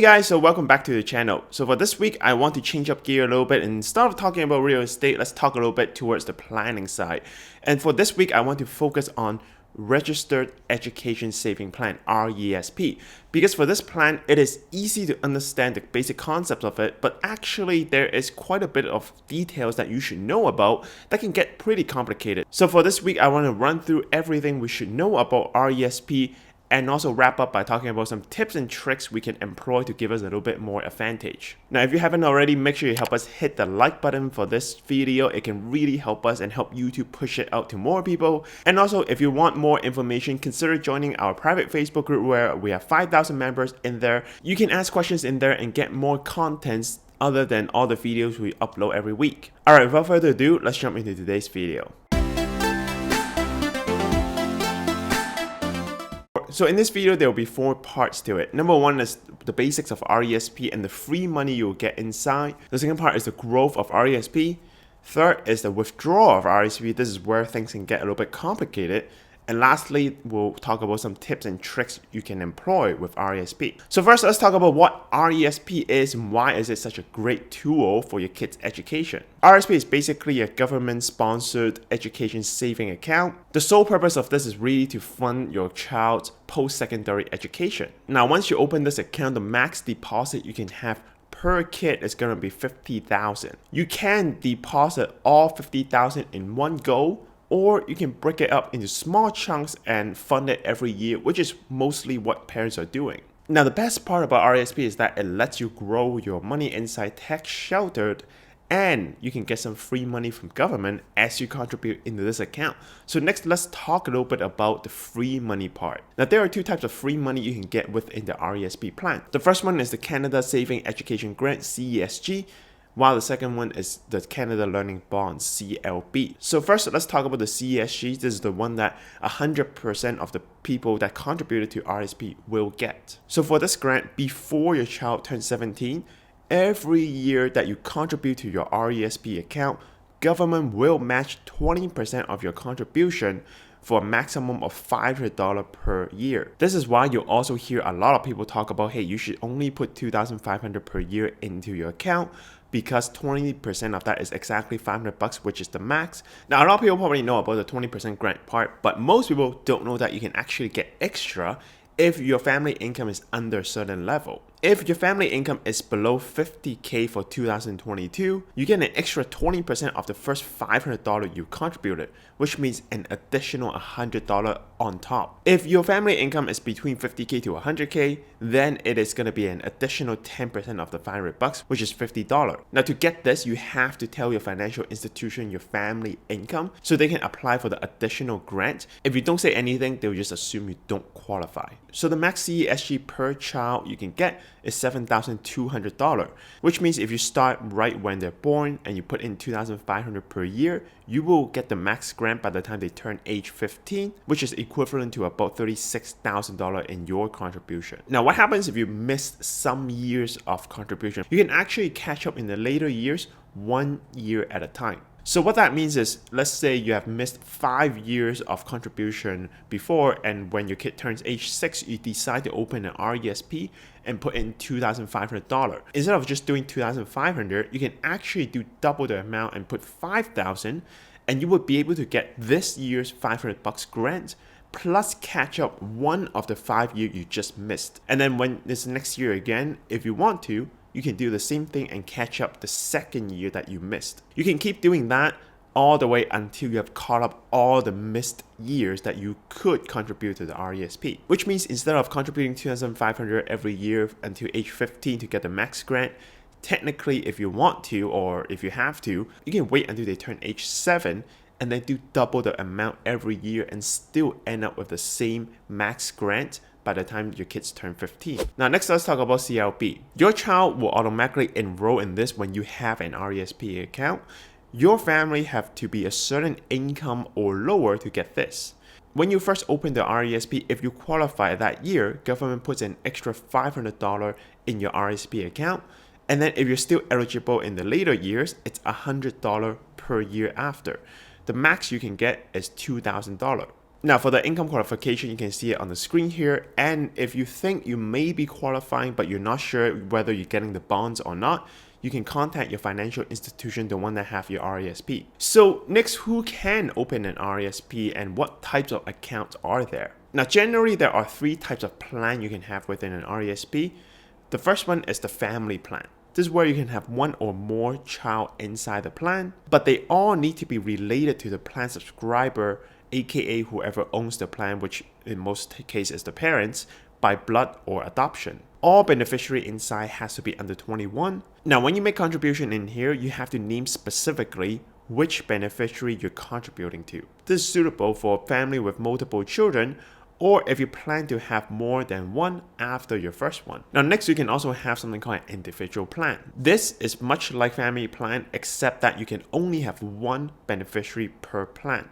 Hey guys, so welcome back to the channel. So for this week, I want to change up gear a little bit, and instead of talking about real estate, let's talk a little bit towards the planning side. And for this week, I want to focus on Registered Education Saving Plan, RESP, because for this plan, it is easy to understand the basic concepts of it, but actually there is quite a bit of details that you should know about that can get pretty complicated. So for this week, I want to run through everything we should know about RESP and also wrap up by talking about some tips and tricks we can employ to give us a little bit more advantage. Now, if you haven't already, make sure you help us hit the like button for this video. It can really help us and help YouTube push it out to more people. And also, if you want more information, consider joining our private Facebook group where we have 5,000 members in there. You can ask questions in there and get more contents other than all the videos we upload every week. Alright, without further ado, let's jump into today's video. So in this video, there will be 4 parts to it. Number 1 is the basics of RESP and the free money you'll get inside. The second part is the growth of RESP. Third is the withdrawal of RESP. This is where things can get a little bit complicated. And lastly, we'll talk about some tips and tricks you can employ with RESP. So first, let's talk about what RESP is and why is it such a great tool for your kids' education. RESP is basically a government-sponsored education saving account. The sole purpose of this is really to fund your child's post-secondary education. Now, once you open this account, the max deposit you can have per kid is going to be $50,000. You can deposit all $50,000 in one go, or you can break it up into small chunks and fund it every year, which is mostly what parents are doing. Now, the best part about RESP is that it lets you grow your money inside tax sheltered, and you can get some free money from government as you contribute into this account. So next, let's talk a little bit about the free money part. Now, there are 2 types of free money you can get within the RESP plan. The first one is the Canada Saving Education Grant, CESG, while the second one is the Canada Learning Bonds, CLB. So first, let's talk about the CESG. This is the one that 100% of the people that contributed to RESP will get. So for this grant, before your child turns 17, every year that you contribute to your RESP account, government will match 20% of your contribution for a maximum of $500 per year. This is why you also hear a lot of people talk about, hey, you should only put $2,500 per year into your account, because 20% of that is exactly $500, which is the max. Now, a lot of people probably know about the 20% grant part, but most people don't know that you can actually get extra if your family income is under a certain level. If your family income is below $50K for 2022, you get an extra 20% of the first $500 you contributed, which means an additional $100 on top. If your family income is between $50K to $100K, then it is going to be an additional 10% of the $500, which is $50. Now, to get this, you have to tell your financial institution your family income so they can apply for the additional grant. If you don't say anything, they'll just assume you don't qualify. So the max CESG per child you can get is $7,200, which means if you start right when they're born and you put in $2,500 per year, you will get the max grant by the time they turn age 15, which is equivalent to about $36,000 in your contribution. Now, what happens if you missed some years of contribution? You can actually catch up in the later years, 1 year at a time. So what that means is, let's say you have missed 5 years of contribution before, and when your kid turns age 6, you decide to open an RESP and put in $2,500. Instead of just doing $2,500, you can actually do double the amount and put $5,000, and you would be able to get this year's $500 grant, plus catch up one of the 5 years you just missed. And then when this next year again, if you want to, you can do the same thing and catch up the second year that you missed. You can keep doing that all the way until you have caught up all the missed years that you could contribute to the RESP. Which means instead of contributing $2,500 every year until age 15 to get the max grant, technically if you want to, or if you have to, you can wait until they turn age 7 and then do double the amount every year and still end up with the same max grant by the time your kids turn 15. Now, next, let's talk about CLB. Your child will automatically enroll in this when you have an RESP account. Your family have to be a certain income or lower to get this. When you first open the RESP, if you qualify that year, government puts an extra $500 in your RESP account. And then if you're still eligible in the later years, it's $100 per year after. The max you can get is $2,000. Now for the income qualification, you can see it on the screen here. And if you think you may be qualifying, but you're not sure whether you're getting the bonds or not, you can contact your financial institution, the one that have your RESP. So next, who can open an RESP and what types of accounts are there? Now, generally, there are 3 types of plan you can have within an RESP. The first one is the family plan. This is where you can have 1 or more child inside the plan, but they all need to be related to the plan subscriber, aka whoever owns the plan, which in most cases is the parents, by blood or adoption. All beneficiary inside has to be under 21. Now, when you make contribution in here, you have to name specifically which beneficiary you're contributing to. This is suitable for a family with multiple children, or if you plan to have more than one after your first one. Now next, you can also have something called an individual plan. This is much like family plan, except that you can only have 1 beneficiary per plan.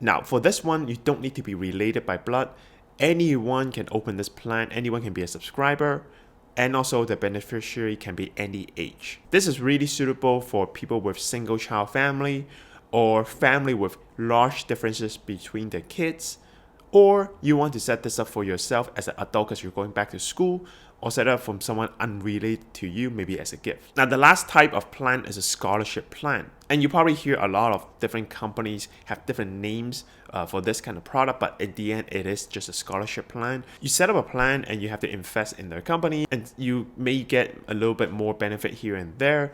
Now for this one, you don't need to be related by blood. Anyone can open this plan, anyone can be a subscriber, and also the beneficiary can be any age. This is really suitable for people with single child family, or family with large differences between their kids, or you want to set this up for yourself as an adult because you're going back to school, or set up from someone unrelated to you, maybe as a gift. Now the last type of plan is a scholarship plan. And you probably hear a lot of different companies have different names for this kind of product, but in the end, it is just a scholarship plan. You set up a plan and you have to invest in their company, and you may get a little bit more benefit here and there.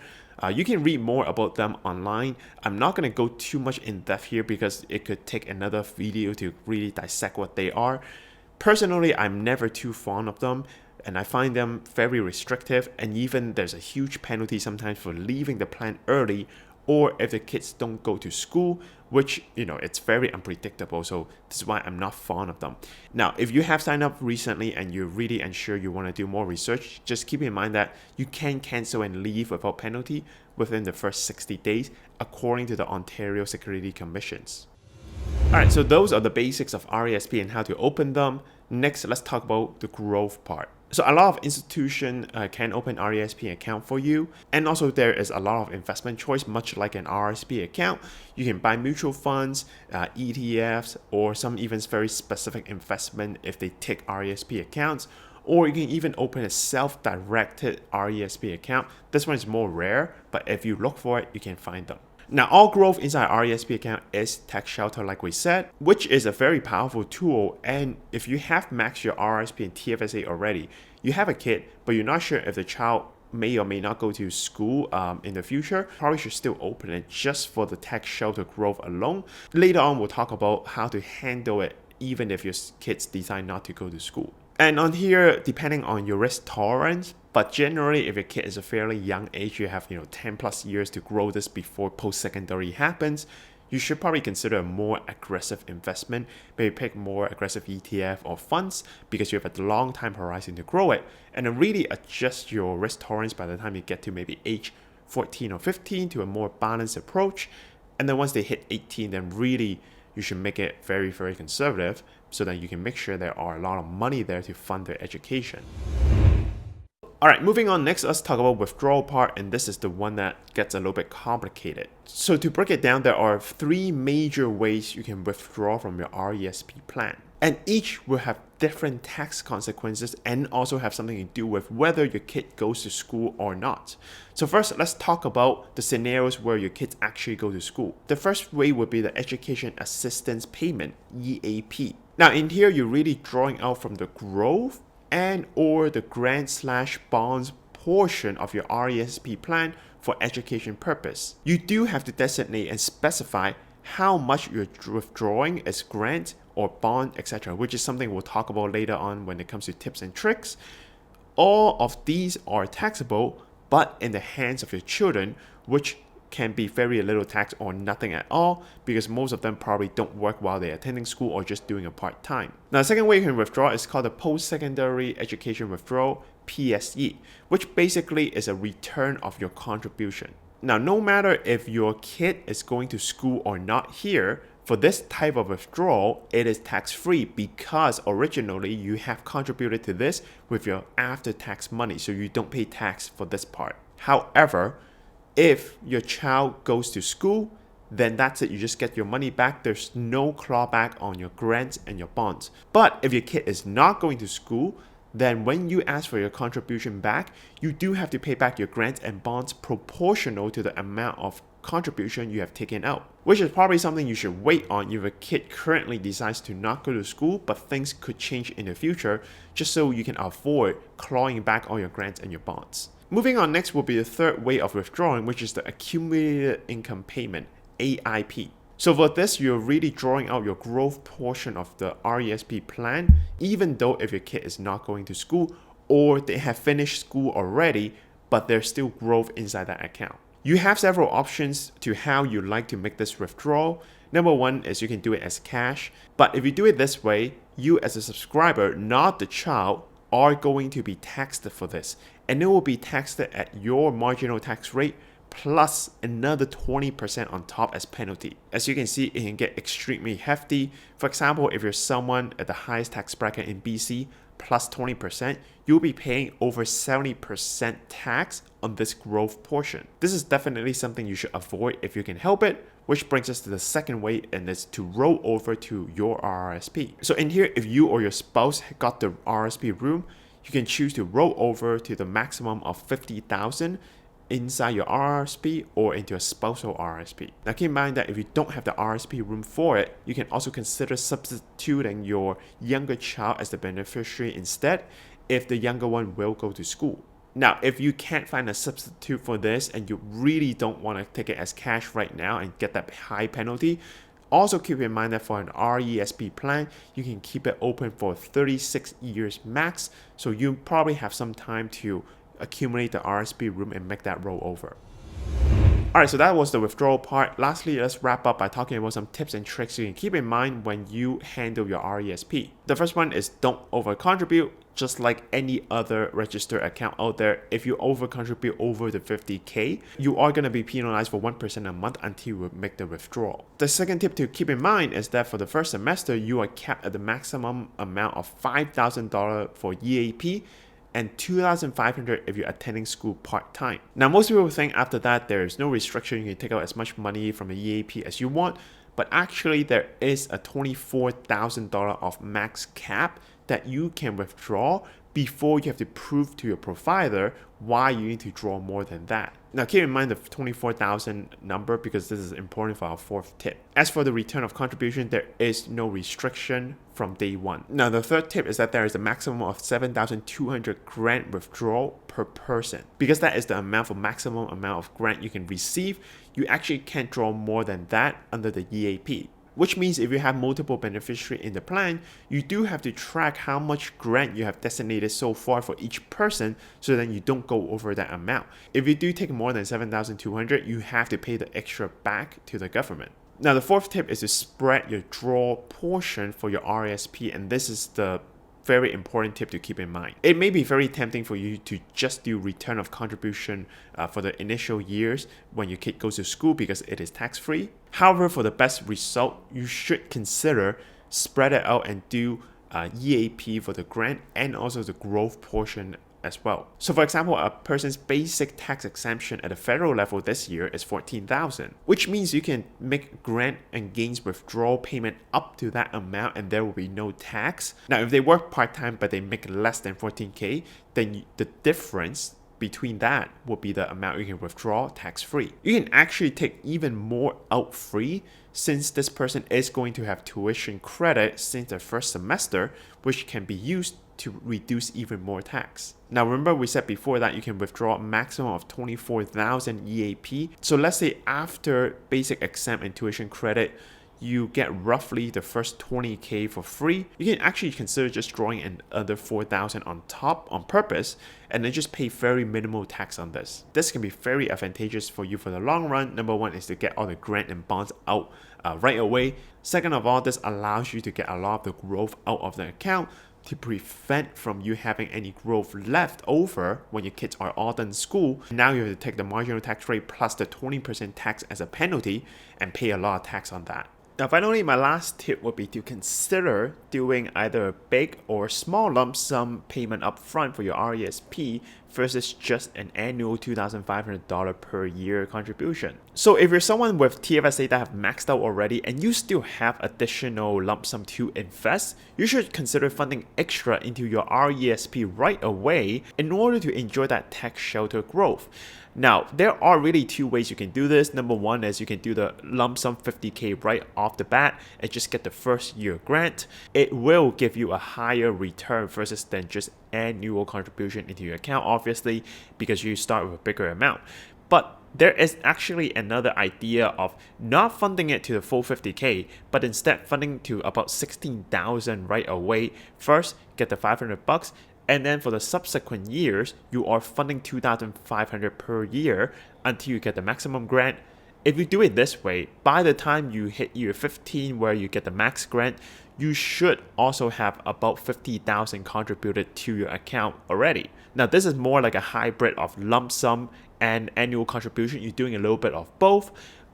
You can read more about them online. I'm not going to go too much in depth here because it could take another video to really dissect what they are. Personally, I'm never too fond of them, and I find them very restrictive, and even there's a huge penalty sometimes for leaving the plan early, or if the kids don't go to school, which, it's very unpredictable. So this is why I'm not fond of them. Now, if you have signed up recently and you're really unsure, you want to do more research, just keep in mind that you can cancel and leave without penalty within the first 60 days, according to the Ontario Security Commissions. Alright, so those are the basics of RESP and how to open them. Next, let's talk about the growth part. So a lot of institutions can open RESP account for you, and also there is a lot of investment choice, much like an RSP account. You can buy mutual funds, ETFs, or some even very specific investment if they take RESP accounts, or you can even open a self-directed RESP account. This one is more rare, but if you look for it, you can find them. Now, all growth inside RESP account is tax shelter, like we said, which is a very powerful tool. And if you have maxed your RSP and TFSA already, you have a kid, but you're not sure if the child may or may not go to school in the future, probably should still open it just for the tax shelter growth alone. Later on, we'll talk about how to handle it even if your kids decide not to go to school. And on here, depending on your risk tolerance, but generally, if your kid is a fairly young age, you have 10 plus years to grow this before post-secondary happens, you should probably consider a more aggressive investment. Maybe pick more aggressive ETF or funds because you have a long time horizon to grow it, and then really adjust your risk tolerance by the time you get to maybe age 14 or 15 to a more balanced approach. And then once they hit 18, then really you should make it very, very conservative so that you can make sure there are a lot of money there to fund their education. Alright, moving on, next let's talk about withdrawal part, and this is the one that gets a little bit complicated. So to break it down, there are 3 major ways you can withdraw from your RESP plan. And each will have different tax consequences and also have something to do with whether your kid goes to school or not. So first, let's talk about the scenarios where your kids actually go to school. The first way would be the Education Assistance Payment, EAP. Now in here, you're really drawing out from the growth and or the grant/bonds portion of your RESP plan for education purpose. You do have to designate and specify how much you're withdrawing as grant or bond, etc., which is something we'll talk about later on when it comes to tips and tricks. All of these are taxable, but in the hands of your children, which can be very little tax or nothing at all, because most of them probably don't work while they're attending school or just doing a part-time. Now, the second way you can withdraw is called the Post-Secondary Education Withdrawal, PSE, which basically is a return of your contribution. Now, no matter if your kid is going to school or not here, for this type of withdrawal, it is tax-free because originally you have contributed to this with your after-tax money, so you don't pay tax for this part. However, if your child goes to school, then that's it. You just get your money back. There's no clawback on your grants and your bonds. But if your kid is not going to school, then when you ask for your contribution back, you do have to pay back your grants and bonds proportional to the amount of contribution you have taken out, which is probably something you should wait on if a kid currently decides to not go to school, but things could change in the future, just so you can avoid clawing back all your grants and your bonds. Moving on, next will be the third way of withdrawing, which is the accumulated income payment, AIP. So for this, you're really drawing out your growth portion of the RESP plan, even though if your kid is not going to school or they have finished school already, but there's still growth inside that account. You have several options to how you like to make this withdrawal. Number one is you can do it as cash, but if you do it this way, you as a subscriber, not the child, are going to be taxed for this, and it will be taxed at your marginal tax rate plus another 20% on top as penalty. As you can see, it can get extremely hefty. For example, if you're someone at the highest tax bracket in BC plus 20%, you'll be paying over 70% tax on this growth portion. This is definitely something you should avoid if you can help it, which brings us to the second way, and it's to roll over to your RRSP. So in here, if you or your spouse got the RRSP room, you can choose to roll over to the maximum of 50,000 inside your RRSP or into a spousal RRSP. Now keep in mind that if you don't have the RRSP room for it, you can also consider substituting your younger child as the beneficiary instead if the younger one will go to school. Now, if you can't find a substitute for this and you really don't want to take it as cash right now and get that high penalty, also keep in mind that for an RESP plan, you can keep it open for 36 years max, so you probably have some time to accumulate the RSP room and make that roll over. Alright, so that was the withdrawal part. Lastly, let's wrap up by talking about some tips and tricks you can keep in mind when you handle your RESP. The first one is don't over-contribute. Just like any other registered account out there, if you over-contribute over the 50K, you are going to be penalized for 1% a month until you make the withdrawal. The second tip to keep in mind is that for the first semester, you are capped at the maximum amount of $5,000 for EAP and $2,500 if you're attending school part-time. Now, most people think after that there is no restriction, you can take out as much money from the EAP as you want, but actually there is a $24,000 of max cap that you can withdraw before you have to prove to your provider why you need to draw more than that. Now keep in mind the 24,000 number because this is important for our fourth tip. As for the return of contribution, there is no restriction from day one. Now the third tip is that there is a maximum of 7,200 grant withdrawal per person. Because that is the amount for maximum amount of grant you can receive, you actually can't draw more than that under the EAP. Which means if you have multiple beneficiaries in the plan, you do have to track how much grant you have designated so far for each person so that you don't go over that amount. If you do take more than 7,200, you have to pay the extra back to the government. Now the fourth tip is to spread your draw portion for your RESP, and this is the very important tip to keep in mind. It may be very tempting for you to just do return of contribution for the initial years when your kid goes to school because it is tax-free. However, for the best result, you should consider spread it out and do EAP for the grant and also the growth portion as well. So for example, a person's basic tax exemption at the federal level this year is $14,000, which means you can make grant and gains withdrawal payment up to that amount and there will be no tax. Now, if they work part-time but they make less than 14K, then the difference between that will be the amount you can withdraw tax-free. You can actually take even more out free since this person is going to have tuition credit since their first semester, which can be used to reduce even more tax. Now remember we said before that you can withdraw a maximum of 24,000 EAP. So let's say after basic exam and tuition credit, you get roughly the first 20K for free. You can actually consider just drawing another 4,000 on top on purpose and then just pay very minimal tax on this. This can be very advantageous for you for the long run. Number one is to get all the grant and bonds out right away. Second of all, this allows you to get a lot of the growth out of the account to prevent from you having any growth left over when your kids are all done school. Now you have to take the marginal tax rate plus the 20% tax as a penalty and pay a lot of tax on that. Now finally, my last tip would be to consider doing either a big or small lump sum payment up front for your RESP versus just an annual $2,500 per year contribution. So if you're someone with TFSA that have maxed out already and you still have additional lump sum to invest, you should consider funding extra into your RESP right away in order to enjoy that tax shelter growth. Now, there are really two ways you can do this. Number one is you can do the lump sum 50K right off the bat and just get the first year grant. It will give you a higher return versus than just annual contribution into your account, obviously, because you start with a bigger amount. But there is actually another idea of not funding it to the full 50K, but instead funding to about 16,000 right away. First, get the $500, and then for the subsequent years, you are funding $2,500 per year until you get the maximum grant. If you do it this way, by the time you hit year 15 where you get the max grant, you should also have about 50,000 contributed to your account already. Now, this is more like a hybrid of lump sum and annual contribution. You're doing a little bit of both.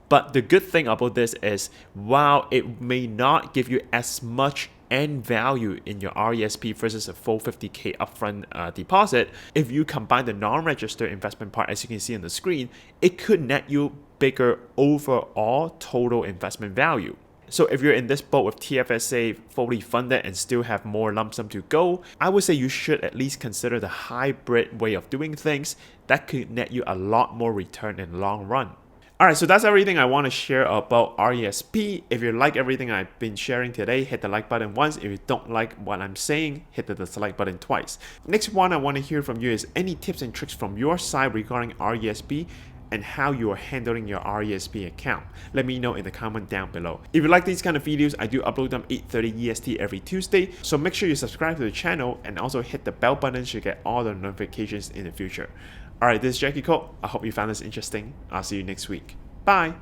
But the good thing about this is, while it may not give you as much end value in your RESP versus a full 50K upfront deposit, if you combine the non-registered investment part, as you can see on the screen, it could net you bigger overall total investment value. So if you're in this boat with TFSA fully funded and still have more lump sum to go, I would say you should at least consider the hybrid way of doing things. That could net you a lot more return in the long run. Alright, so that's everything I want to share about RESP. If you like everything I've been sharing today, hit the like button once. If you don't like what I'm saying, hit the dislike button twice. Next one I want to hear from you is any tips and tricks from your side regarding RESP and how you are handling your RESP account. Let me know in the comment down below. If you like these kind of videos, I do upload them 8:30 EST every Tuesday, so make sure you subscribe to the channel and also hit the bell button to get all the notifications in the future. Alright, this is Jacky. I hope you found this interesting. I'll see you next week. Bye!